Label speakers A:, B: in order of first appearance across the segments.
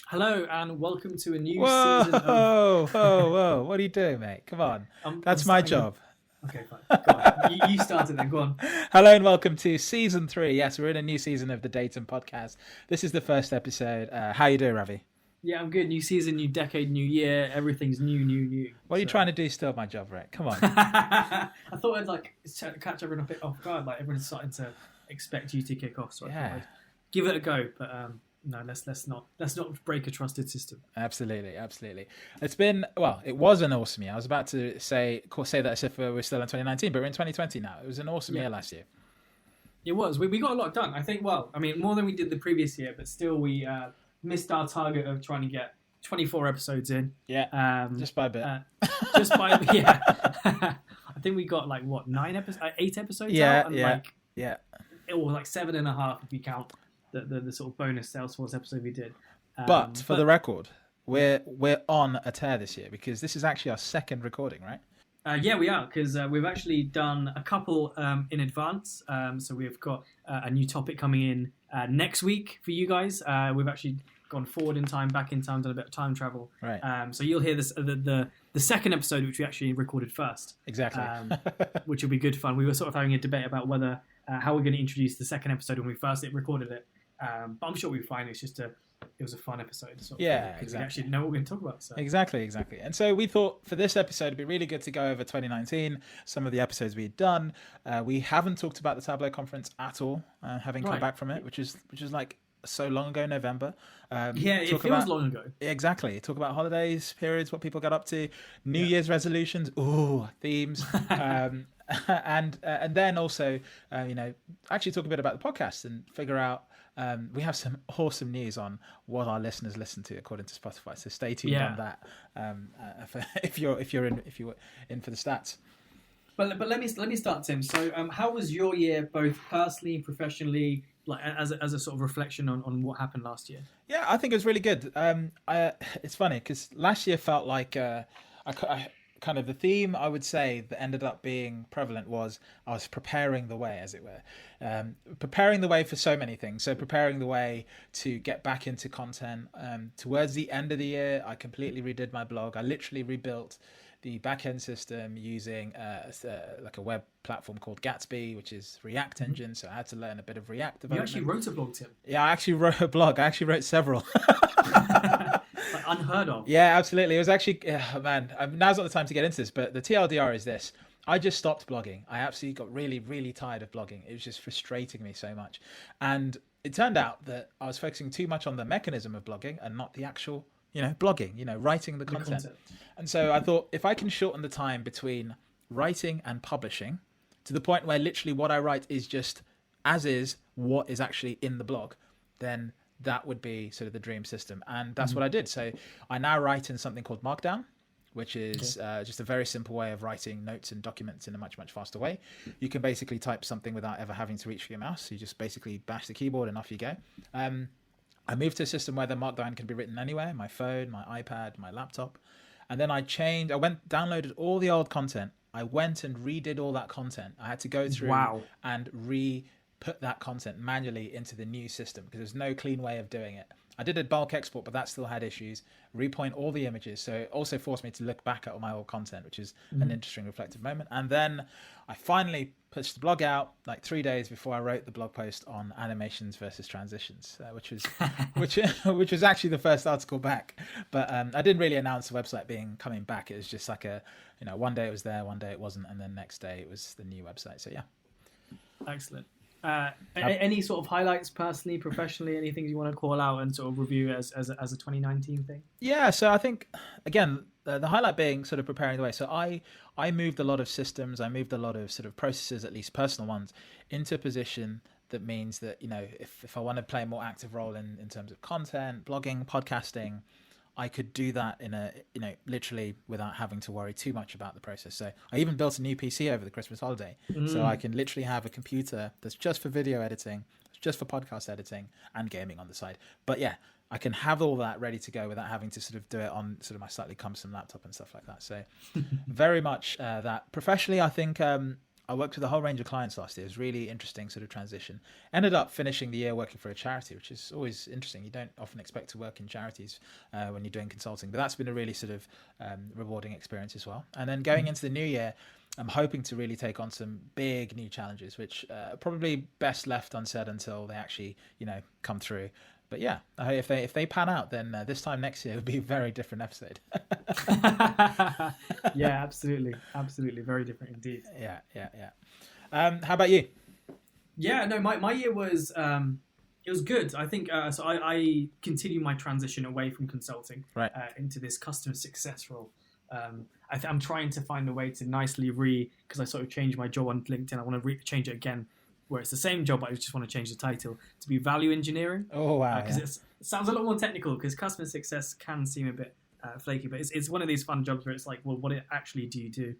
A: Hello and welcome to a new
B: Whoa,
A: season of.
B: whoa. What are you doing, mate? Come on.
A: I'm
B: That's my
A: starting
B: job.
A: Okay, fine. Go on. You started then. Go on.
B: Hello and welcome to season 3. Yes, we're in a new season of the Datum podcast. This is the first episode. How you doing, Ravi?
A: Yeah, I'm good. New season, new decade, new year. Everything's new.
B: What are you trying to do still, my job, Rick? Come on.
A: I thought I'd catch everyone a bit off guard. Like everyone's starting to expect you to kick off, so I thought I'd give it a go. But no, let's not break a trusted system.
B: Absolutely. It was an awesome year. I was about to say that as if we're still in 2019, but we're in 2020 now. It was an awesome year last year.
A: It was. We got a lot done. I think. Well, I mean, more than we did the previous year, but still we missed our target of trying to get 24 episodes in.
B: Yeah. Just by a bit.
A: Yeah. I think we got 8 episodes out? And or 7.5 if you count the sort of bonus Salesforce episode we did.
B: But for the record, we're on a tear this year because this is actually our second recording, right?
A: Yeah, we are, because we've actually done a couple in advance. So we've got a new topic coming in next week for you guys. We've actually gone forward in time, back in time, done a bit of time travel.
B: Right.
A: So you'll hear this the second episode, which we actually recorded first.
B: Exactly.
A: Which will be good fun. We were sort of having a debate about whether how we're going to introduce the second episode when we first recorded it. But I'm sure we'll find it was a fun episode. Because we actually know what we're going to talk about. So.
B: Exactly. And so we thought for this episode, it'd be really good to go over 2019, some of the episodes we'd done. We haven't talked about the Tableau Conference at all, having come back from it, which is like so long ago, November.
A: It feels long ago.
B: Exactly. Talk about holidays, periods, what people got up to, New Year's resolutions, themes. And then also, actually talk a bit about the podcast and figure out. We have some awesome news on what our listeners listen to according to Spotify. So stay tuned on that. If you're in for the stats.
A: But let me start, Tim. So how was your year, both personally and professionally, as a sort of reflection on what happened last year?
B: Yeah, I think it was really good. It's funny because last year felt like kind of the theme I would say that ended up being prevalent was I was preparing the way, as it were, preparing the way for so many things. So preparing the way to get back into content. Towards the end of the year, I completely redid my blog. I literally rebuilt the back-end system using a web platform called Gatsby, which is React engine. So I had to learn a bit of React development.
A: You actually wrote a blog, Tim?
B: Yeah, I actually wrote a blog. I actually wrote several.
A: Unheard of.
B: Yeah, absolutely. It was actually, now's not the time to get into this, but the TLDR is this. I just stopped blogging. I absolutely got really, really tired of blogging. It was just frustrating me so much. And it turned out that I was focusing too much on the mechanism of blogging and not the actual, blogging, writing the content. And so I thought if I can shorten the time between writing and publishing to the point where literally what I write is just as is what is actually in the blog, then that would be sort of the dream system. And that's what I did. So I now write in something called Markdown, which is just a very simple way of writing notes and documents in a much, much faster way. You can basically type something without ever having to reach for your mouse. You just basically bash the keyboard and off you go. I moved to a system where the Markdown can be written anywhere, my phone, my iPad, my laptop. And then downloaded all the old content. I went and redid all that content. I had to go through and put that content manually into the new system because there's no clean way of doing it. I did a bulk export, but that still had issues. Repoint all the images. So it also forced me to look back at all my old content, which is an interesting reflective moment. And then I finally pushed the blog out 3 days before I wrote the blog post on animations versus transitions, which was actually the first article back. But I didn't really announce the website coming back. It was just like one day it was there, one day it wasn't, and then next day it was the new website. So yeah.
A: Excellent. Any sort of highlights personally, professionally, anything you want to call out and sort of review as a 2019 thing?
B: Yeah, so I think again the highlight being sort of preparing the way. So I moved a lot of systems, I moved a lot of sort of processes, at least personal ones, into a position that means that if I want to play a more active role in terms of content, blogging, podcasting, I could do that in literally without having to worry too much about the process. So I even built a new PC over the Christmas holiday. So I can literally have a computer that's just for video editing, just for podcast editing and gaming on the side. But yeah, I can have all that ready to go without having to sort of do it on sort of my slightly cumbersome laptop and stuff like that. So very much that. Professionally, I think I worked with a whole range of clients last year. It was really interesting sort of transition. Ended up finishing the year working for a charity, which is always interesting. You don't often expect to work in charities when you're doing consulting, but that's been a really sort of rewarding experience as well. And then going into the new year, I'm hoping to really take on some big new challenges, which probably best left unsaid until they actually, come through. But yeah, if they pan out, then this time next year will be a very different episode.
A: Yeah, absolutely, very different indeed.
B: Yeah. How about you?
A: Yeah, no, my year was it was good. I think so. I continue my transition away from consulting into this customer success role. I'm trying to find a way to nicely because I sort of changed my job on LinkedIn. I want to change it again, where it's the same job, but I just want to change the title to be value engineering.
B: Oh, wow.
A: Because it sounds a lot more technical, because customer success can seem a bit flaky, but it's one of these fun jobs where it's like, well, what actually do you do?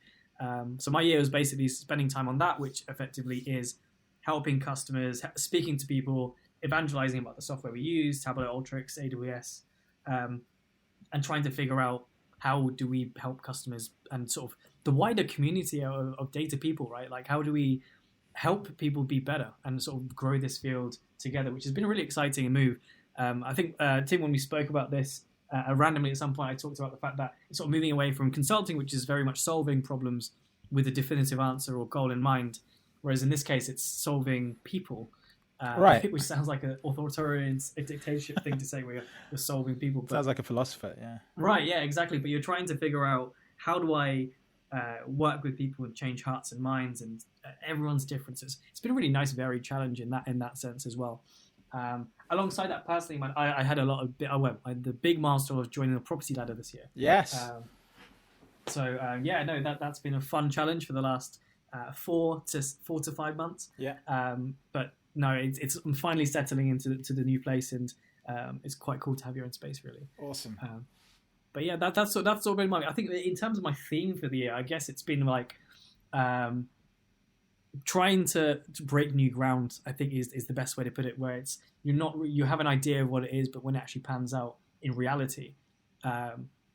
A: So my year was basically spending time on that, which effectively is helping customers, speaking to people, evangelizing about the software we use, Tableau, Ultrix, AWS, and trying to figure out how do we help customers and sort of the wider community of data people, right? Like, how do we help people be better and sort of grow this field together, which has been a really exciting move. I think, Tim, when we spoke about this randomly at some point, I talked about the fact that it's sort of moving away from consulting, which is very much solving problems with a definitive answer or goal in mind, whereas in this case, it's solving people.
B: Right.
A: Which sounds like an authoritarian dictatorship thing to say, we're solving people. But,
B: sounds like a philosopher, yeah.
A: Right, yeah, exactly. But you're trying to figure out, how do I work with people and change hearts and minds, and everyone's differences. It's been a really nice, varied challenge in that sense as well. Alongside that, personally, I had a lot of the big milestone was joining the property ladder this year.
B: Yes.
A: That's been a fun challenge for the last 4 to 5 months.
B: Yeah.
A: But no, I'm finally settling into the new place, and it's quite cool to have your own space, really.
B: Awesome.
A: But yeah, that's sort of been I think in terms of my theme for the year, I guess it's been like trying to break new ground. I think is the best way to put it. Where it's you have an idea of what it is, but when it actually pans out in reality,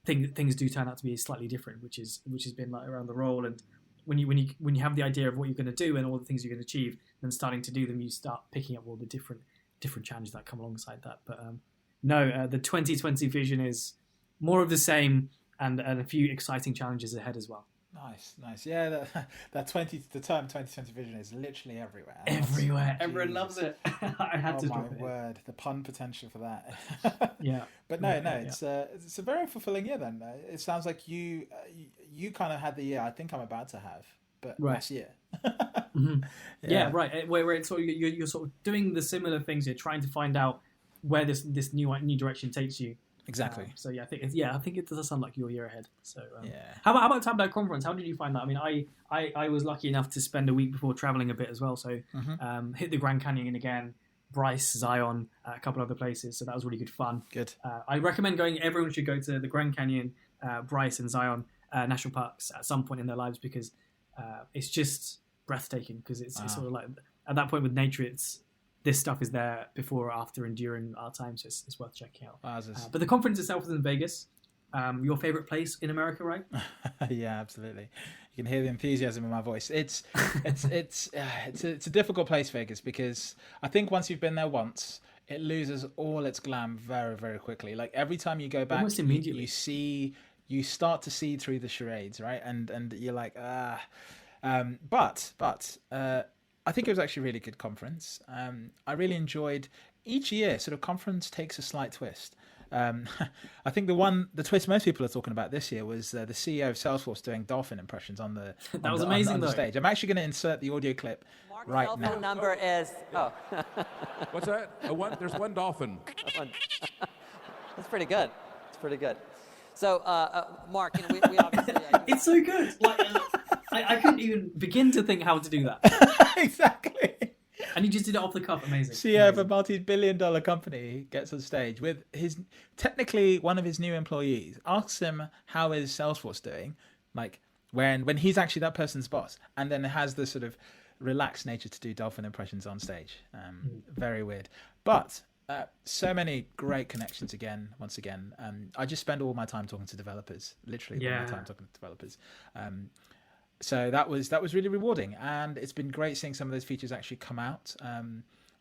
A: things do turn out to be slightly different, which has been like around the role. And when you have the idea of what you're going to do and all the things you're going to achieve, then starting to do them, you start picking up all the different challenges that come alongside that. But the 2020 vision is more of the same, and a few exciting challenges ahead as well.
B: Nice. Yeah, the term 2020 vision is literally everywhere.
A: Everywhere. Everyone loves it. I had to drop it.
B: Oh my word, the pun potential for that.
A: Yeah.
B: But no, it's a very fulfilling year then. It sounds like you kind of had the year I think I'm about to have, but last year.
A: Mm-hmm. Yeah, right. Where it's sort of, you're sort of doing the similar things. You're trying to find out where this new direction takes you.
B: Exactly.
A: So I think it does sound like your year ahead. So how about Tableau Conference? How did you find that? I mean, I was lucky enough to spend a week before traveling a bit as well. So hit the Grand Canyon again, Bryce, Zion, a couple other places. So that was really good fun.
B: Good.
A: I recommend going. Everyone should go to the Grand Canyon, Bryce, and Zion national parks at some point in their lives, because it's just breathtaking. Because it's sort of like at that point with nature, this stuff is there before, after, and during our time, so it's worth checking out. But the conference itself is in Vegas. Your favorite place in America, right?
B: Yeah, absolutely. You can hear the enthusiasm in my voice. It's a difficult place, Vegas, because I think once you've been there once, it loses all its glam very, very quickly. Like every time you go back,
A: almost immediately,
B: you start to see through the charades, right? And you're like, but I think it was actually a really good conference. I really enjoyed each year. Sort of conference takes a slight twist. I think the twist most people are talking about this year was the CEO of Salesforce doing dolphin impressions on the stage. I'm actually going to insert the audio clip right now.
C: Mark's cell phone number is
D: What's that? There's one dolphin.
C: That's pretty good. It's pretty good. So, Mark, we obviously
A: it's so good. Like, I couldn't even begin to think how to do that.
B: Exactly.
A: And you just did it off the cuff. Amazing.
B: CEO of a multi-billion-dollar company gets on stage with technically one of his new employees, asks him how is Salesforce doing, like when he's actually that person's boss, and then has the sort of relaxed nature to do dolphin impressions on stage. Very weird. But so many great connections once again. I just spend all my time talking to developers, literally all my time talking to developers. So that was really rewarding, and it's been great seeing some of those features actually come out.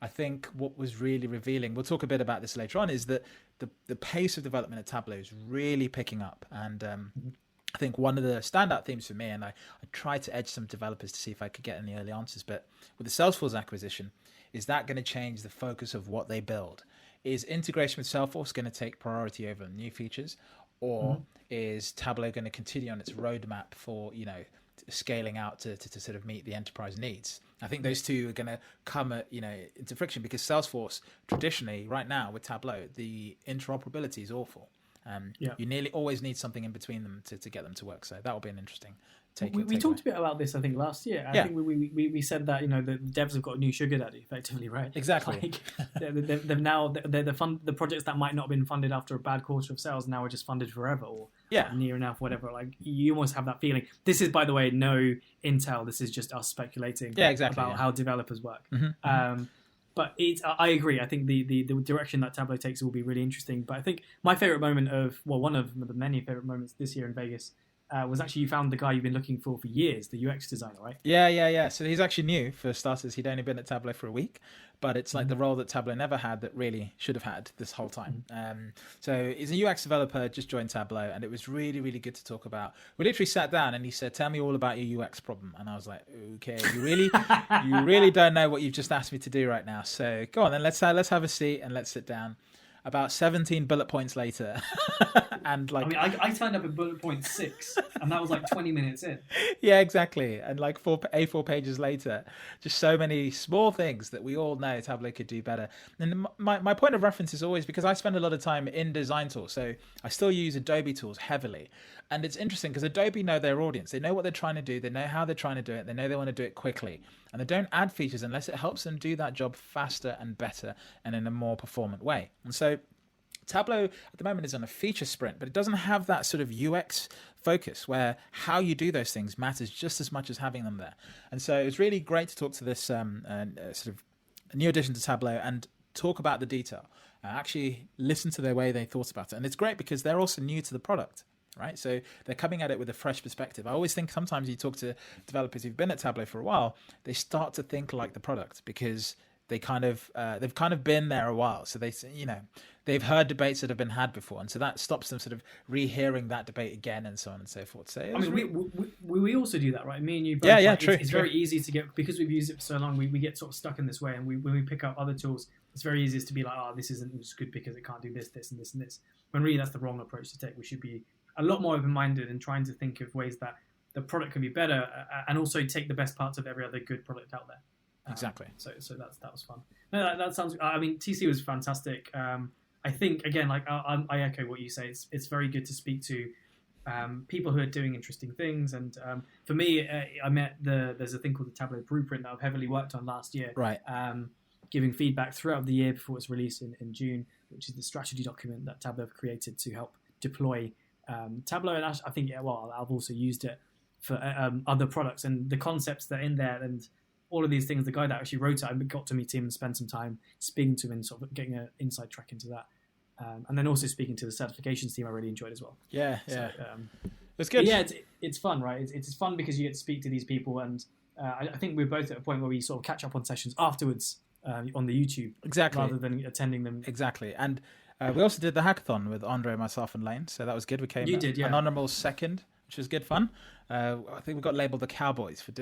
B: I think what was really revealing, we'll talk a bit about this later on, is that the pace of development at Tableau is really picking up. And I think one of the standout themes for me, and I tried to edge some developers to see if I could get any early answers, but with the Salesforce acquisition, is that going to change the focus of what they build? Is integration with Salesforce going to take priority over new features, or is Tableau going to continue on its roadmap for, scaling out to sort of meet the enterprise needs? I think those two are going to come into friction, because Salesforce traditionally right now with Tableau, the interoperability is awful. You nearly always need something in between them to get them to work. So that will be an interesting take.
A: We talked a bit about this, I think, last year. I think we said that the devs have got a new sugar daddy, effectively, right?
B: Exactly.
A: They've now the projects that might not have been funded after a bad quarter of sales now are just funded forever, or near enough, whatever. Like, you almost have that feeling. This is, by the way, no intel. This is just us speculating about how developers work. But I agree. I think the direction that Tableau takes will be really interesting. But I think my favorite moment one of the many favorite moments this year in Vegas was actually you found the guy you've been looking for years, the UX designer, right?
B: Yeah. So he's actually new. For starters, he'd only been at Tableau for a week, but it's like the role that Tableau never had that really should have had this whole time. So he's a UX developer, just joined Tableau, and it was really, really good to talk about. We literally sat down and he said, "Tell me all about your UX problem." And I was like, "Okay, you really don't know what you've just asked me to do right now. So go on, then let's have a seat and let's sit down." About 17 bullet points later, and
A: I turned up at bullet point 6, and that was like 20 minutes in.
B: Yeah, exactly. And like 4 A4 pages later, just so many small things that we all know Tableau could do better. And my point of reference is always, because I spend a lot of time in design tools, so I still use Adobe tools heavily. And it's interesting because Adobe know their audience. They know what they're trying to do. They know how they're trying to do it. They know they want to do it quickly. And they don't add features unless it helps them do that job faster and better and in a more performant way. And so Tableau at the moment is on a feature sprint, but it doesn't have that sort of UX focus where how you do those things matters just as much as having them there. And so it's really great to talk to this sort of new addition to Tableau and talk about the detail. Actually listen to the way they thought about it. And it's great because they're also new to the product. Right, so they're coming at it with a fresh perspective. I always think sometimes you talk to developers who've been at Tableau for a while, they start to think like the product because they've kind of been there a while. So they've heard debates that have been had before, and so that stops them sort of rehearing that debate again and so on and so forth. So
A: we also do that, right? Me and you both.
B: Yeah, true.
A: It's very easy to get, because we've used it for so long. We get sort of stuck in this way, and when we pick up other tools, it's very easy to be like, this isn't as good because it can't do this, and this, and this. When really that's the wrong approach to take. We should be a lot more open-minded and trying to think of ways that the product can be better, and also take the best parts of every other good product out there.
B: Exactly.
A: So that was fun. No, that sounds. I mean, TC was fantastic. I think again, like I echo what you say. It's very good to speak to people who are doing interesting things. And for me, I met there's a thing called the Tableau Blueprint that I've heavily worked on last year.
B: Right.
A: Giving feedback throughout the year before it's released in June, which is the strategy document that Tableau have created to help deploy Tableau. And I think I've also used it for other products, and the concepts that are in there and all of these things. The guy that actually wrote it, I got to meet him and spend some time speaking to him and sort of getting an inside track into that. And then also speaking to the certifications team, I really enjoyed as well.
B: Yeah.
A: It's good. Yeah, it's fun, right? It's fun because you get to speak to these people, and I think we're both at a point where we sort of catch up on sessions afterwards on the YouTube,
B: exactly,
A: rather than attending them.
B: Exactly, and we also did the hackathon with Andre, myself, and Lane, so that was good. We came an honourable second, which was good fun. I think we got labelled the Cowboys for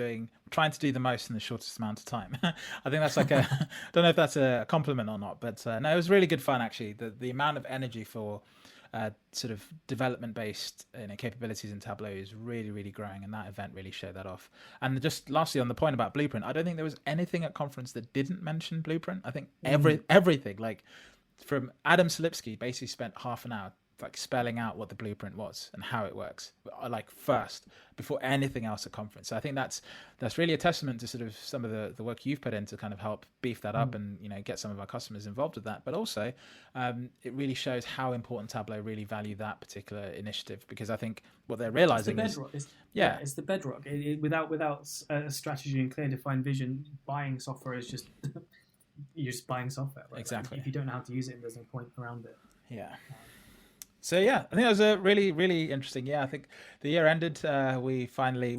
B: trying to do the most in the shortest amount of time. I think that's like I don't know if that's a compliment or not, but no, it was really good fun actually. The amount of energy for sort of development-based capabilities in Tableau is really, really growing, and that event really showed that off. And just lastly, on the point about Blueprint, I don't think there was anything at conference that didn't mention Blueprint. I think everything, like from Adam Silipsky, basically spent half an hour like spelling out what the Blueprint was and how it works, like first before anything else at conference. So I think that's really a testament to sort of some of the work you've put in to kind of help beef that up and get some of our customers involved with that. But also it really shows how important Tableau really value that particular initiative, because I think what they're realizing
A: it's the bedrock. Without a strategy and clear defined vision, buying software is just you're just buying software, right?
B: Exactly.
A: If you don't know how to use it, there's no point around it.
B: Yeah. So yeah, I think that was a really, really interesting. Yeah, I think the year ended. We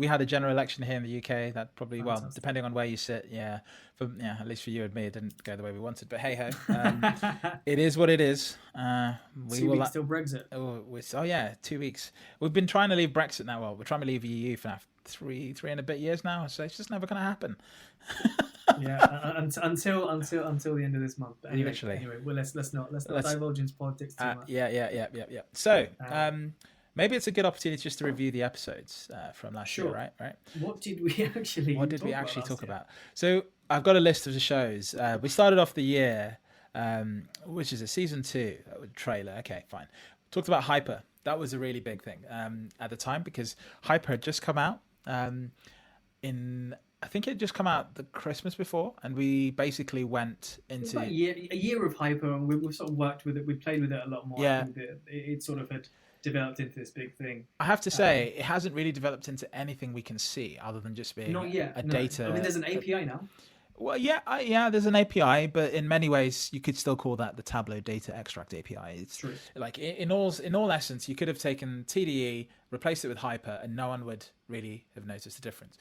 B: had a general election here in the UK. That probably, well,
A: Fantastic.
B: depending on where you sit, at least for you and me, it didn't go the way we wanted. But hey ho, it is what it is. We
A: 2
B: will.
A: weeks till Brexit.
B: Oh yeah, 2 weeks. We've been trying to leave Brexit now. Well, we're trying to leave the EU for now three and a bit years now. So it's just never going to happen.
A: Yeah, until the end of this month. But
B: Literally.
A: Anyway, well, let's not divulge into politics too much.
B: Yeah. So maybe it's a good opportunity just to review the episodes from last year, right?
A: What did we actually
B: talk about? So I've got a list of the shows. We started off the year, which is a season 2 trailer. Okay, fine. Talked about Hyper. That was a really big thing at the time because Hyper had just come out I think it just come out the Christmas before, and we basically went into
A: a year of Hyper, and we've sort of worked with it. We played with it a lot more.
B: Yeah,
A: it sort of had developed into this big thing.
B: I have to say, it hasn't really developed into anything we can see other than just being data.
A: I mean, there's an API now.
B: Well, there's an API, but in many ways, you could still call that the Tableau Data Extract API. It's
A: true.
B: Like in all essence, you could have taken TDE, replaced it with Hyper, and no one would really have noticed the difference.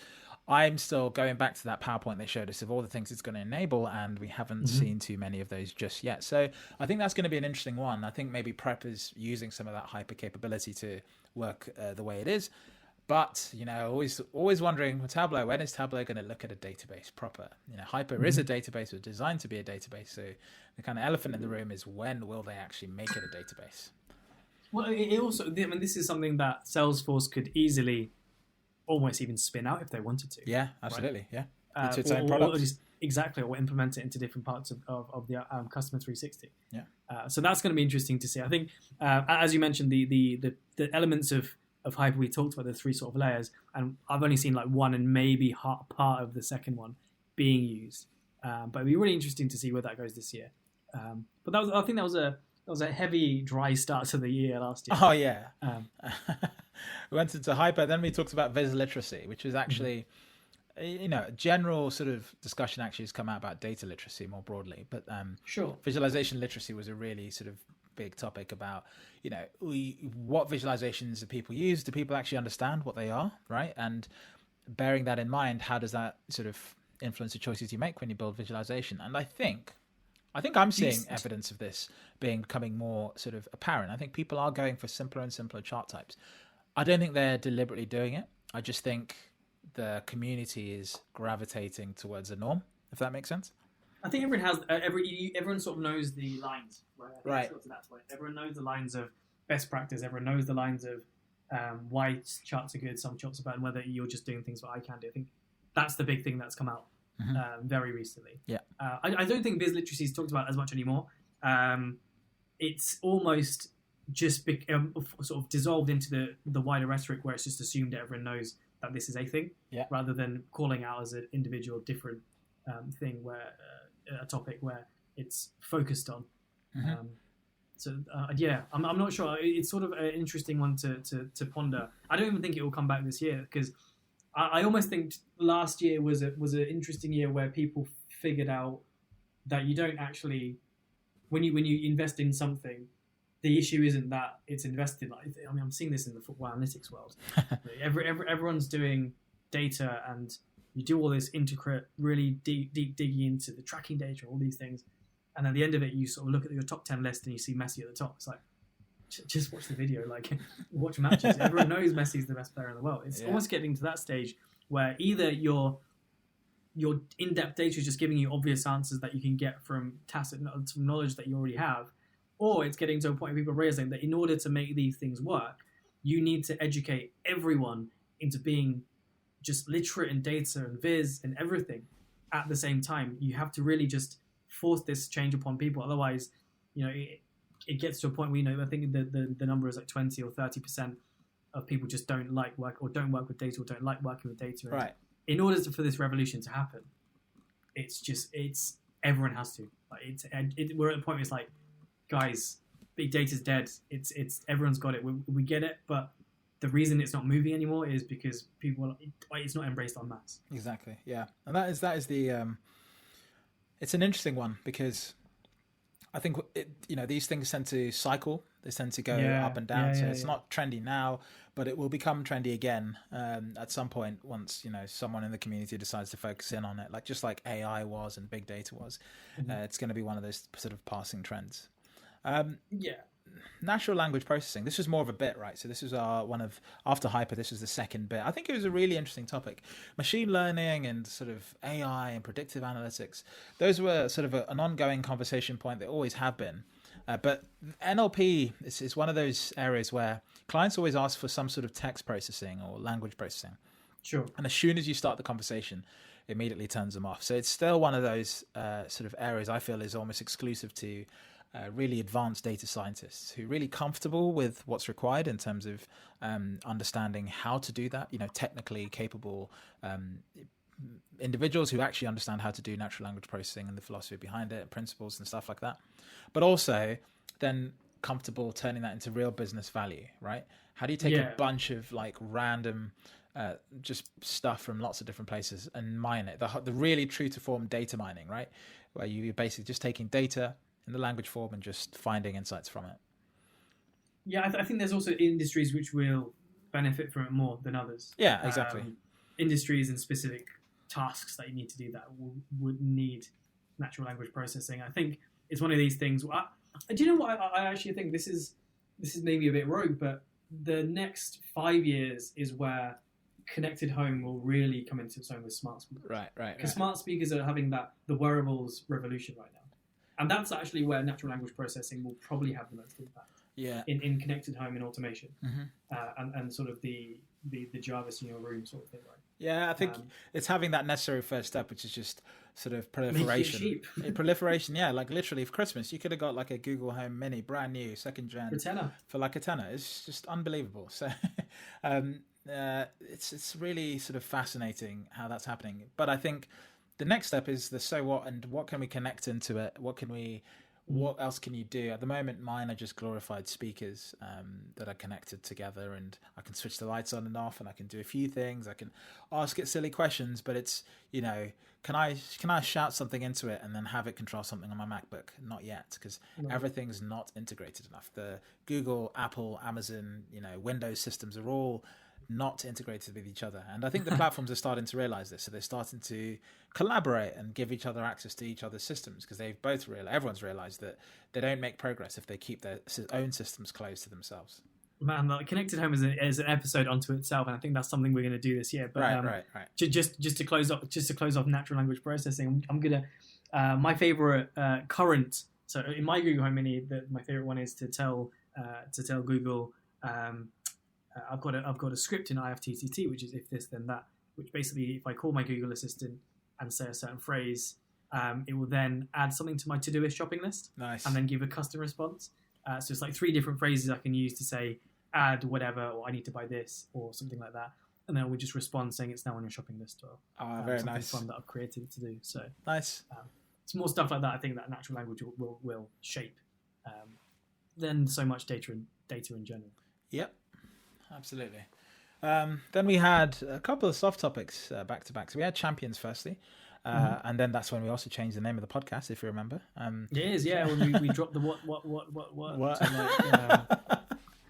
B: I'm still going back to that PowerPoint they showed us of all the things it's going to enable, and we haven't seen too many of those just yet. So I think that's going to be an interesting one. I think maybe Prep is using some of that Hyper capability to work the way it is. But, always wondering with Tableau, when is Tableau going to look at a database proper? Hyper is a database, was designed to be a database. So the kind of elephant in the room is, when will they actually make it a database?
A: Well, it also, this is something that Salesforce could easily almost even spin out if they wanted to.
B: Yeah, absolutely. Right? Yeah. It's its
A: own product. Or implement it into different parts of the Customer 360.
B: Yeah.
A: So that's going to be interesting to see. I think, as you mentioned, the elements of Hyper, we talked about the 3 sort of layers, and I've only seen like one and maybe part of the second one being used. But it'd be really interesting to see where that goes this year. But I think that was a heavy, dry start to the year last year.
B: Oh yeah. We went into Hyper, then we talked about visual literacy, which is actually, a general sort of discussion actually has come out about data literacy more broadly. But
A: sure,
B: visualization literacy was a really sort of big topic about, what visualizations do people use? Do people actually understand what they are, right? And bearing that in mind, how does that sort of influence the choices you make when you build visualization? And I think I'm seeing evidence of this becoming more sort of apparent. I think people are going for simpler and simpler chart types. I don't think they're deliberately doing it. I just think the community is gravitating towards a norm, if that makes sense.
A: I think everyone has everyone sort of knows the lines, right? Everyone knows the lines of best practice. Everyone knows the lines of why charts are good, some charts are bad, and whether you're just doing things for eye candy. I think that's the big thing that's come out very recently.
B: Yeah,
A: I don't think Viz literacy is talked about as much anymore. It's almost just sort of dissolved into the wider rhetoric where it's just assumed everyone knows that this is a thing, rather than calling out as an individual different thing where a topic where it's focused on. I'm not sure. It's sort of an interesting one to ponder. I don't even think it will come back this year, because I almost think last year was an interesting year where people figured out that you don't actually, when you invest in something, the issue isn't that it's invested. I mean, I'm seeing this in the football analytics world. Everyone's doing data, and you do all this intricate, really deep digging into the tracking data, all these things, and at the end of it, you sort of look at your top 10 list and you see Messi at the top. It's like, just watch the video, watch matches. Everyone knows Messi's the best player in the world. It's almost getting to that stage where either your in-depth data is just giving you obvious answers that you can get from tacit knowledge that you already have, or it's getting to a point where people are realizing that in order to make these things work, you need to educate everyone into being just literate in data and viz and everything at the same time. You have to really just force this change upon people. Otherwise, it gets to a point where, I think the number is like 20 or 30% of people just don't like work or don't work with data or don't like working with data. And
B: right.
A: In order for this revolution to happen, it's everyone has to. We're at the point where it's like, guys, big data's dead. It's everyone's got it. We get it, but the reason it's not moving anymore is because it's not embraced en masse.
B: Exactly. Yeah, and that is the. It's an interesting one, because I think these things tend to cycle. They tend to go up and down. So it's not trendy now, but it will become trendy again at some point once someone in the community decides to focus in on it. Like just like AI was and big data was, it's going to be one of those sort of passing trends. Natural language processing. This was more of a bit, right? So this was after Hyper. This was the second bit. I think it was a really interesting topic. Machine learning and sort of AI and predictive analytics. Those were sort of an ongoing conversation point. They always have been. But NLP is one of those areas where clients always ask for some sort of text processing or language processing.
A: Sure.
B: And as soon as you start the conversation, it immediately turns them off. So it's still one of those sort of areas I feel is almost exclusive to really advanced data scientists who are really comfortable with what's required in terms of understanding how to do that, technically capable individuals who actually understand how to do natural language processing and the philosophy behind it, principles and stuff like that. But also then comfortable turning that into real business value, right? How do you take a bunch of like random just stuff from lots of different places and mine it? The really true to form data mining, right? Where you're basically just taking data in the language form and just finding insights from it.
A: Yeah, I think there's also industries which will benefit from it more than others.
B: Yeah, exactly.
A: Industries and specific tasks that you need to do that would need natural language processing. I think it's one of these things. Do you know what? I actually think this is maybe a bit rogue, but the next 5 years is where connected home will really come into its own with smart speakers.
B: Right.
A: Because smart speakers are having the wearables revolution right now. And that's actually where natural language processing will probably have the most impact.
B: Yeah.
A: In connected home and automation,
B: Mm-hmm.
A: and sort of the Jarvis in your room sort of thing, right?
B: Yeah, I think it's having that necessary first step, which is just sort of proliferation.
A: Make it cheap.
B: Proliferation, yeah. Like literally for Christmas, you could have got like a Google Home Mini, brand new, 2nd gen, for like a tenner. It's just unbelievable. So it's really sort of fascinating how that's happening. But I think the next step is the so what and what can we connect into it? What else can you do? At the moment, mine are just glorified speakers that are connected together, and I can switch the lights on and off, and I can do a few things. I can ask it silly questions, but it's can I shout something into it and then have it control something on my MacBook? Not yet, because everything's not integrated enough. The Google, Apple, Amazon, Windows systems are all not integrated with each other, and I think the platforms are starting to realize this, so they're starting to collaborate and give each other access to each other's systems, because everyone's realized that they don't make progress if they keep their own systems closed to themselves.
A: Man, like connected home is an episode unto itself, and I think that's something we're going to do this year. But
B: right.
A: Just to close off natural language processing, I'm gonna my favorite current. So in my Google Home Mini, my favorite one is to tell Google. I've got a script in IFTTT, which is if this then that, which basically if I call my Google Assistant and say a certain phrase, it will then add something to my Todoist shopping list.
B: Nice.
A: And then give a custom response. So it's like 3 different phrases I can use to say add whatever, or I need to buy this, or something like that. And then it will just respond saying it's now on your shopping list, or
B: very
A: something
B: nice.
A: fun that I've created it to do. So
B: nice.
A: It's more stuff like that. I think that natural language will shape than so much data in general.
B: Yep. Absolutely. Then we had a couple of soft topics back to back. So we had champions firstly, and then that's when we also changed the name of the podcast, if you remember.
A: It is, yeah. When we dropped the what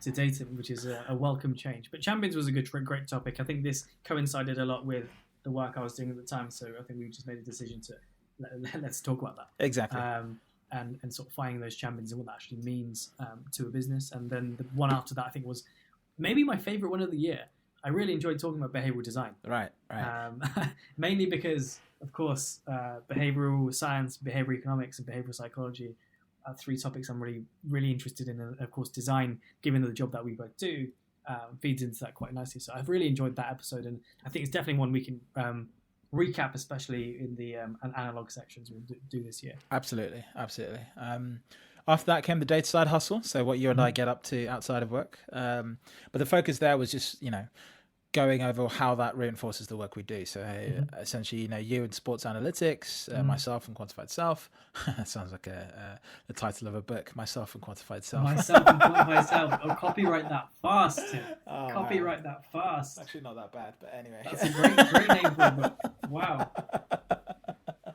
A: to dating, which is a welcome change. But champions was a great topic. I think this coincided a lot with the work I was doing at the time, so I think we just made a decision to let's talk about that.
B: Exactly.
A: And sort of finding those champions and what that actually means to a business. And then the one after that, I think, was maybe my favorite one of the year. I really enjoyed talking about behavioral design.
B: Right.
A: Mainly because, of course, behavioral science, behavioral economics, and behavioral psychology are 3 topics I'm really interested in. And of course, design, given the job that we both do, feeds into that quite nicely. So I've really enjoyed that episode, and I think it's definitely one we can recap, especially in the analog sections we'll do this year.
B: Absolutely. After that came the data side hustle, so what you and I get up to outside of work. But the focus there was just, going over how that reinforces the work we do. So essentially, you in sports analytics, myself in quantified self. That sounds like the title of a book, Myself and Quantified Self.
A: Myself and Quantified Self. Oh, copyright that fast, Tim. Copyright that fast.
B: Actually not that bad, but anyway.
A: That's a great name for a book. Wow.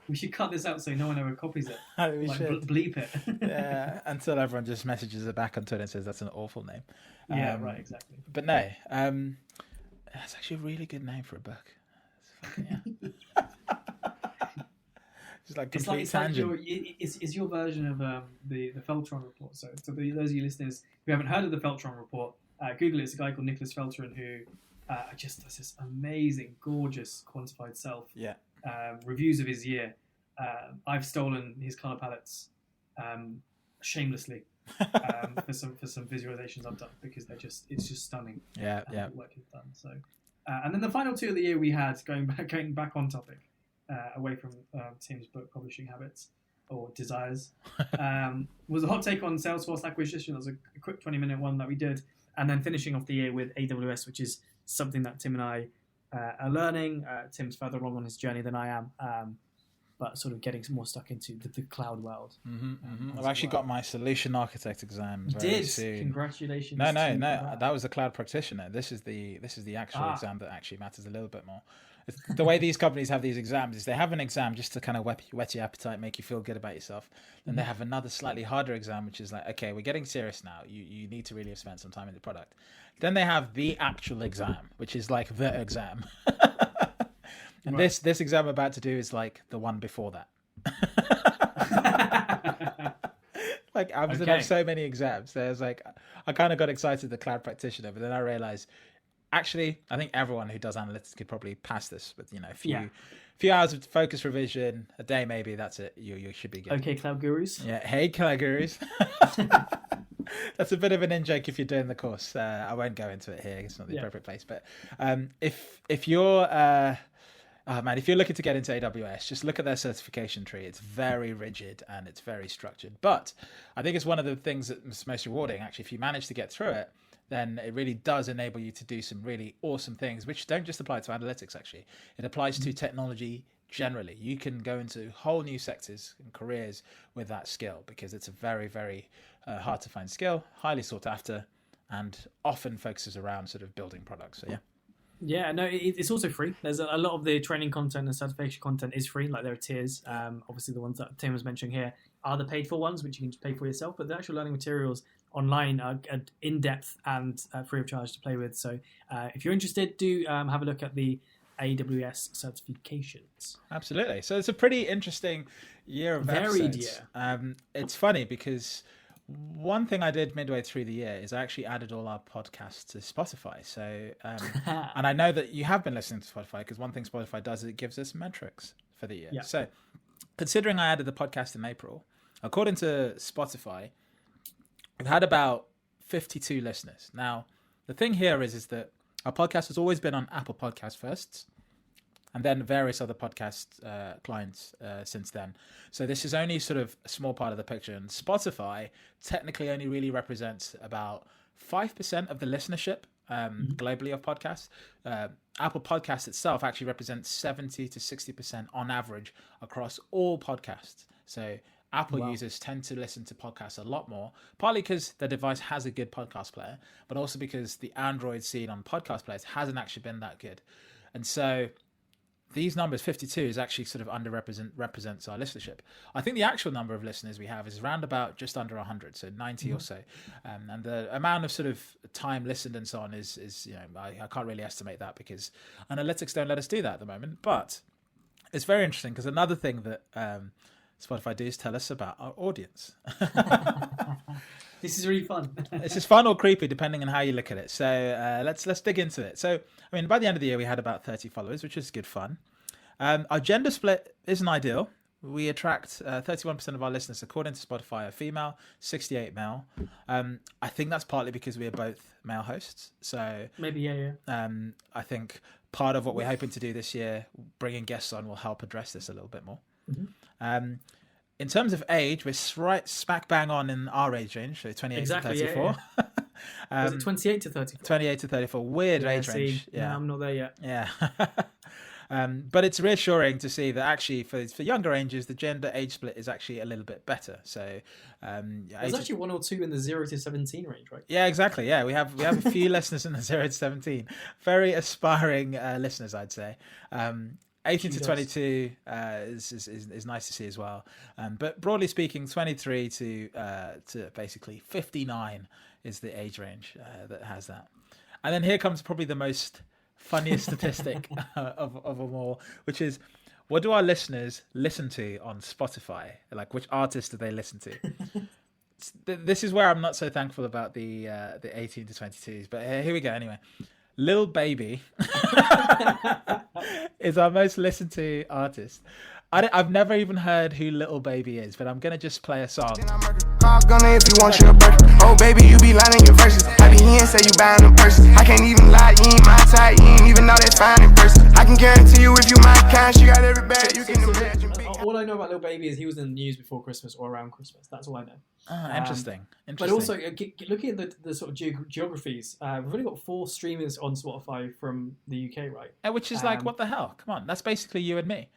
A: We should cut this out so no one ever copies it.
B: We
A: Like,
B: should.
A: bleep it.
B: Yeah, until everyone just messages it back on Twitter and says that's an awful name.
A: Yeah, right, exactly.
B: But no, that's actually a really good name for a book. It's fucking, yeah. Just like complete tangent.
A: It's your version of the Feltron report. So those of you listeners who haven't heard of the Feltron report, Google it. It's a guy called Nicholas Feltron who just does this amazing, gorgeous quantified self.
B: Yeah.
A: Reviews of his year. I've stolen his color palettes shamelessly for some visualizations I've done because it's just stunning.
B: Yeah,
A: the work he's done. So, and then the final two of the year we had going back on topic. Away from Tim's book publishing habits or desires, was a hot take on Salesforce acquisition. That was a quick 20-minute one that we did, and then finishing off the year with AWS, which is something that Tim and I are learning. Tim's further along on his journey than I am, but sort of getting more stuck into the cloud world.
B: I've actually got my solution architect exam.
A: You did.
B: Soon.
A: Congratulations.
B: No, that was the cloud practitioner. This is the actual exam that actually matters a little bit more. The way these companies have these exams is they have an exam just to kind of whet your appetite, make you feel good about yourself. Then they have another slightly harder exam, which is like, okay, we're getting serious now. You need to really have spent some time in the product. Then they have the actual exam, which is like the exam. And right. this exam I'm about to do is like the one before that. Like I was have so many exams. There's like I kind of got excited the cloud practitioner, but then I realized actually I think everyone who does analytics could probably pass this with a few hours of focus revision a day, maybe that's it. You should be good. Okay,
A: cloud gurus.
B: Yeah, hey cloud gurus. That's a bit of an in-joke if you're doing the course. I won't go into it here. It's not the appropriate place. But if you're if you're looking to get into AWS, just look at their certification tree. It's very rigid and it's very structured. But I think it's one of the things that's most rewarding. Actually, if you manage to get through it, then it really does enable you to do some really awesome things, which don't just apply to analytics, actually. It applies to technology generally. You can go into whole new sectors and careers with that skill because it's a very, very hard to find skill, highly sought after, and often focuses around sort of building products. So, yeah.
A: Yeah, no, it's also free. There's a lot of the training content and certification content is free. Like there are tiers. Obviously, the ones that Tim was mentioning here are the paid for ones, which you can just pay for yourself. But the actual learning materials online are in depth and free of charge to play with. So if you're interested, do have a look at the AWS certifications.
B: Absolutely. So it's a pretty interesting year of
A: varied
B: episodes. Year. It's funny because one thing I did midway through the year is I actually added all our podcasts to Spotify. So, and I know that you have been listening to Spotify because one thing Spotify does is it gives us metrics for the year. Yeah. So, considering I added the podcast in April, according to Spotify, we've had about 52 listeners. Now, the thing here is that our podcast has always been on Apple Podcasts first, and then various other podcast clients since then. So this is only sort of a small part of the picture. And Spotify technically only really represents about 5% of the listenership globally of podcasts. Apple Podcasts itself actually represents 70 to 60% on average across all podcasts. So Apple users tend to listen to podcasts a lot more, partly because their device has a good podcast player, but also because the Android scene on podcast players hasn't actually been that good. And so these numbers, 52, is actually sort of represents our listenership. I think the actual number of listeners we have is around about just under 100, so 90 or so. And the amount of sort of time listened and so on is I can't really estimate that because analytics don't let us do that at the moment. But it's very interesting because another thing that Spotify do is tell us about our audience.
A: This is really fun.
B: This is fun or creepy, depending on how you look at it. So let's dig into it. So, I mean, by the end of the year, we had about 30 followers, which is good fun. Our gender split isn't ideal. We attract 31% of our listeners, according to Spotify, are female, 68 male. I think that's partly because we are both male hosts. So
A: maybe, yeah.
B: I think part of what we're hoping to do this year, bringing guests on, will help address this a little bit more. In terms of age, we're right smack bang on in our age range, so 28 to 34.
A: Yeah. Was it 28 to 34?
B: 28 to 34, weird age range.
A: Yeah, no, I'm not there yet.
B: Yeah. But it's reassuring to see that actually for younger ages, the gender age split is actually a little bit better. So
A: there's actually 1 or 2 in the 0 to 17 range, right?
B: Yeah, exactly. Yeah, we have a few listeners in the 0 to 17. Very aspiring listeners, I'd say. 18 to 22 is nice to see as well. But broadly speaking, 23 to basically 59 is the age range that has that. And then here comes probably the most funniest statistic of them all, which is, what do our listeners listen to on Spotify? Like, which artists do they listen to? This is where I'm not so thankful about the 18 to 22s, but here we go anyway. Lil Baby is our most listened to artist. I've never even heard who Lil Baby is, but I'm going to just play a song.
E: If you want your burger. Oh baby, you be lying your verses. I be here and say you buying them purses. I can't even lie, you ain't my type, you ain't even know that fine in person. I can guarantee you if you my kind, she got every bag you can imagine.
A: All I know about Lil Baby is he was in the news before Christmas or around Christmas. That's all I know.
B: Interesting.
A: But also, looking at the sort of geographies, we've only got 4 streamers on Spotify from the UK, right?
B: Which is like, what the hell? Come on, that's basically you and me.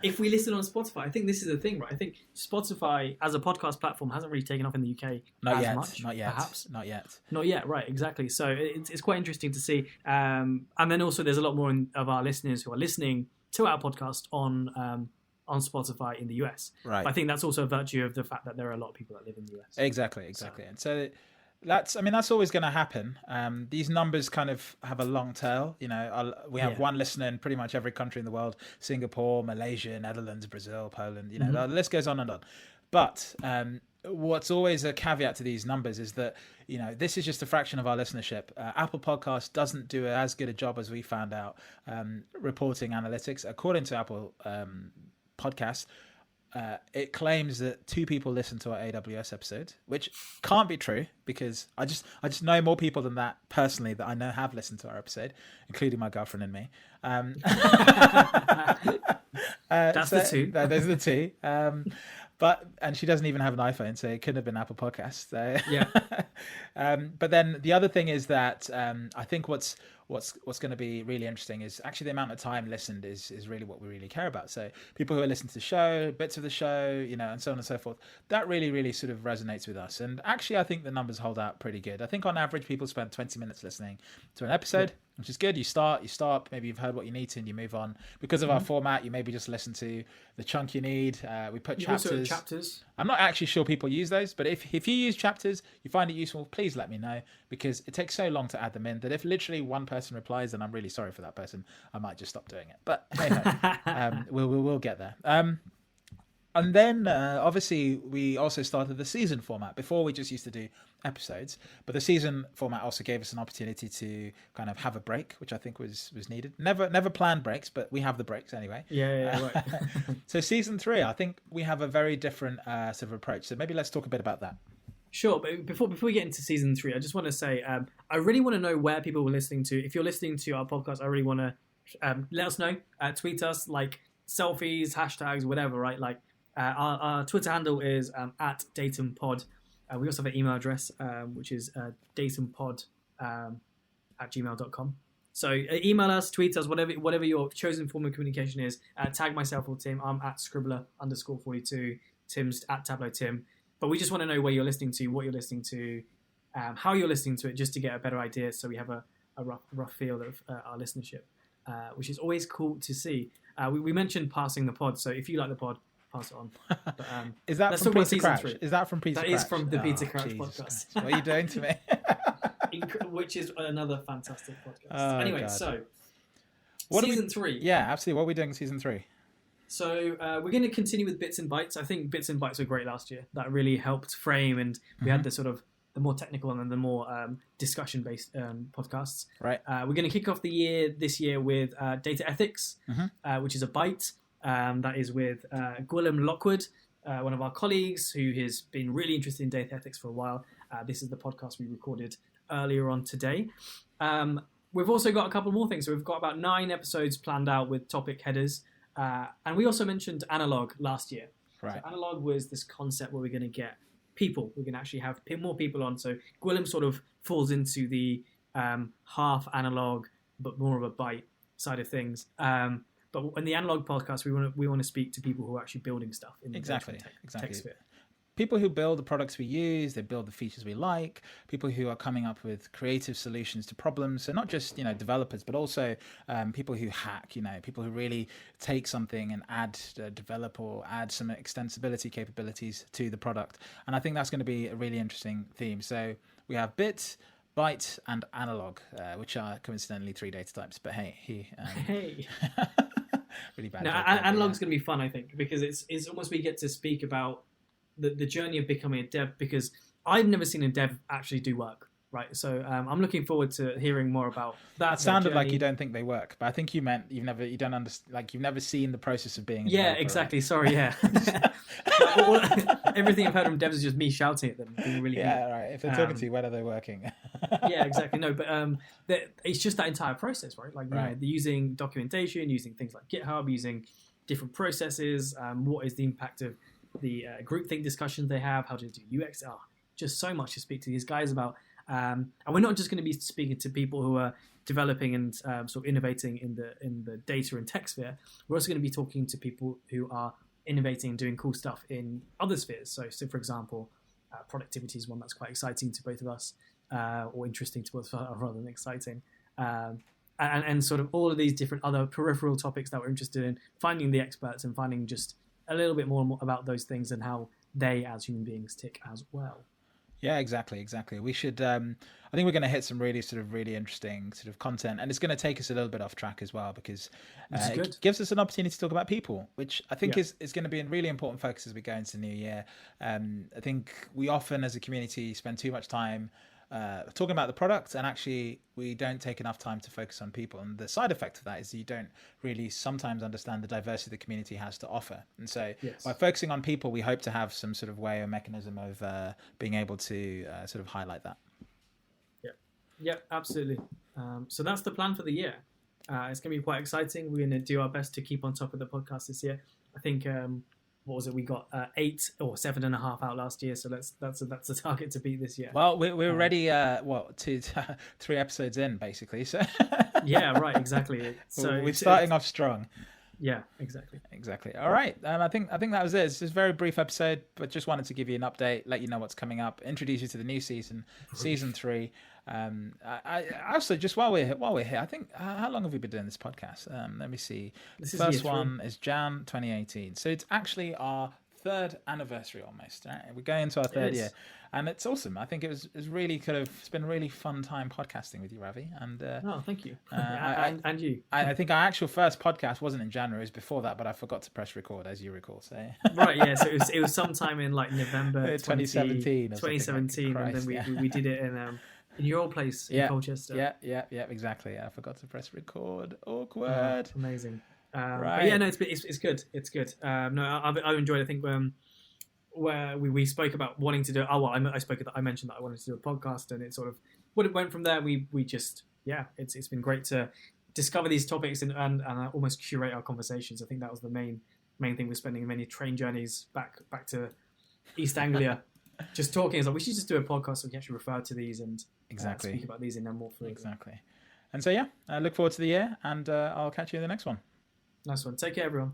A: If we listen on Spotify, I think this is the thing, right? I think Spotify as a podcast platform hasn't really taken off in the UK
B: Not
A: as
B: yet,
A: much.
B: not yet,
A: perhaps.
B: not yet.
A: Not yet, right, exactly. So it's quite interesting to see. And then also there's a lot more of our listeners who are listening to our podcast on Spotify in the US.
B: Right.
A: But I think that's also a virtue of the fact that there are a lot of people that live in the US.
B: Exactly. And so that's always going to happen. These numbers kind of have a long tail. You know, we have one listener in pretty much every country in the world: Singapore, Malaysia, Netherlands, Brazil, Poland. You know, the list goes on and on. But what's always a caveat to these numbers is that, you know, this is just a fraction of our listenership. Apple Podcasts doesn't do as good a job as we found out reporting analytics. According to Apple Podcasts, it claims that 2 people listen to our AWS episode, which can't be true because I just know more people than that personally that I know have listened to our episode, including my girlfriend and me.
A: That's the 2.
B: Those are the 2. And she doesn't even have an iPhone, so it couldn't have been Apple Podcasts. So.
A: Yeah.
B: But then the other thing is that I think what's going to be really interesting is actually the amount of time listened is really what we really care about. So people who are listening to the show, bits of the show, you know, and so on and so forth, that really sort of resonates with us. And actually, I think the numbers hold out pretty good. I think on average, people spend 20 minutes listening to an episode, which is good. You start, maybe you've heard what you need to and you move on. Because of our format, you maybe just listen to the chunk you need. We put chapters. I'm not actually sure people use those, but if you use chapters, you find it useful, please let me know, because it takes so long to add them in that if literally one person replies, then I'm really sorry for that person. I might just stop doing it. But hey, we'll get there. And then, obviously, we also started the season format. Before, we just used to do episodes. But the season format also gave us an opportunity to kind of have a break, which I think was needed. Never planned breaks, but we have the breaks anyway.
A: Yeah, right.
B: So season 3, I think we have a very different sort of approach. So maybe let's talk a bit about that.
A: Sure, but before we get into season 3, I just want to say I really want to know where people were listening to. If you're listening to our podcast, I really want to let us know. Tweet us, like selfies, hashtags, whatever, right? Like our Twitter handle is @DatumPod. We also have an email address, which is datumpod @gmail.com. So email us, tweet us, whatever your chosen form of communication is. Tag myself or Tim. I'm @scribbler_42. Tim's @TableauTim. But we just want to know where you're listening to, what you're listening to, how you're listening to it, just to get a better idea, so we have a rough feel of our listenership, which is always cool to see. We mentioned passing the pod, so if you like the pod, pass it on. But,
B: is that from Peter Crouch? Is that from Peter Crouch?
A: That is from the Peter Crouch podcast.
B: What are you doing to me?
A: Which is another fantastic podcast.
B: Oh,
A: anyway,
B: God.
A: So
B: What
A: season 3.
B: Yeah, absolutely. What are we doing in season 3?
A: So we're going to continue with Bits and Bytes. I think Bits and Bytes were great last year. That really helped frame, and we had the sort of the more technical and then the more discussion-based podcasts.
B: Right.
A: We're going to kick off the year this year with Data Ethics, which is a bite. That is with Gwilym Lockwood, one of our colleagues who has been really interested in data ethics for a while. This is the podcast we recorded earlier on today. We've also got a couple more things. So we've got about 9 episodes planned out with topic headers. And we also mentioned analog last year.
B: Right.
A: So analog was this concept where we're going to get people. We're going to actually have more people on. So Gwilym sort of falls into the half analog, but more of a bite side of things. But in the analog podcast, we want to speak to people who are actually building stuff in the
B: Exactly.
A: tech sphere.
B: people who build the products we use, they build the features we like, people who are coming up with creative solutions to problems. So not just, developers, but also people who hack, people who really take something and develop or add some extensibility capabilities to the product. And I think that's going to be a really interesting theme. So we have bit, byte, and analog, which are coincidentally 3 data types. But hey. Really bad.
A: No, analog's going to be fun, I think, because it's almost we get to speak about the journey of becoming a dev, because I've never seen a dev actually do work, right? So I'm looking forward to hearing more about that.
B: It sounded like you don't think they work, but I think you meant you don't understand, like you've never seen the process of being a developer,
A: exactly.
B: Right?
A: Sorry, yeah. Everything I've heard from devs is just me shouting at them, being really
B: right. If they're talking to you, when are they working?
A: Yeah, exactly. No, but it's just that entire process, right? Like, they're using documentation, using things like GitHub, using different processes. What is the impact of the groupthink discussions they have? How to do UX? Just so much to speak to these guys about. And we're not just going to be speaking to people who are developing and sort of innovating in the data and tech sphere. We're also going to be talking to people who are innovating and doing cool stuff in other spheres. So for example, productivity is one that's quite exciting to both of us, or interesting to us rather than exciting. And sort of all of these different other peripheral topics that we're interested in, finding the experts and finding just a little bit more about those things and how they as human beings tick as well.
B: Yeah, exactly. We should. I think we're going to hit some really interesting sort of content, and it's going to take us a little bit off track as well, because it gives us an opportunity to talk about people, which I think is going to be a really important focus as we go into the new year. I think we often, as a community, spend too much time talking about the product, and actually we don't take enough time to focus on people. And the side effect of that is you don't really sometimes understand the diversity the community has to offer. And so by focusing on people, we hope to have some sort of way or mechanism of being able to sort of highlight that.
A: Yeah, absolutely. So that's the plan for the year. It's going to be quite exciting. We're going to do our best to keep on top of the podcast this year. I think what was it? We got 8 or 7.5 out last year, so that's a target to beat this year.
B: Well, we're already 3 episodes in, basically. So
A: yeah, right, exactly. So
B: we're starting off strong.
A: Yeah, exactly.
B: All right, I think that was it. It's just a very brief episode, but just wanted to give you an update, let you know what's coming up, introduce you to the new season, season 3. I also, just while we're here, I think how long have we been doing this podcast? Let me see. The first one is Jan 2018, so it's actually our 3rd anniversary almost. Right? We're going into our 3rd year, and it's awesome. I think it's really it's been a really fun time podcasting with you, Ravi. And
A: thank you. And you.
B: I think our actual first podcast wasn't in January; it was before that, but I forgot to press record, as you recall. So
A: right, yeah. So it was sometime in like November
B: 2017.
A: 2017, and then we did it in your old place in Colchester.
B: Yeah, exactly. I forgot to press record. Awkward.
A: Amazing.
B: Right.
A: But yeah, no, it's good. It's good. No, I've enjoyed. I think where we spoke about wanting to do. I mentioned that I wanted to do a podcast, and it sort of what it went from there. We just it's been great to discover these topics and almost curate our conversations. I think that was the main thing. We're spending many train journeys back to East Anglia. Just talking is like we should just do a podcast so we can actually refer to these and speak about these in them more fully.
B: Exactly. And so I look forward to the year, and I'll catch you in the next one.
A: Nice one. Take care, everyone.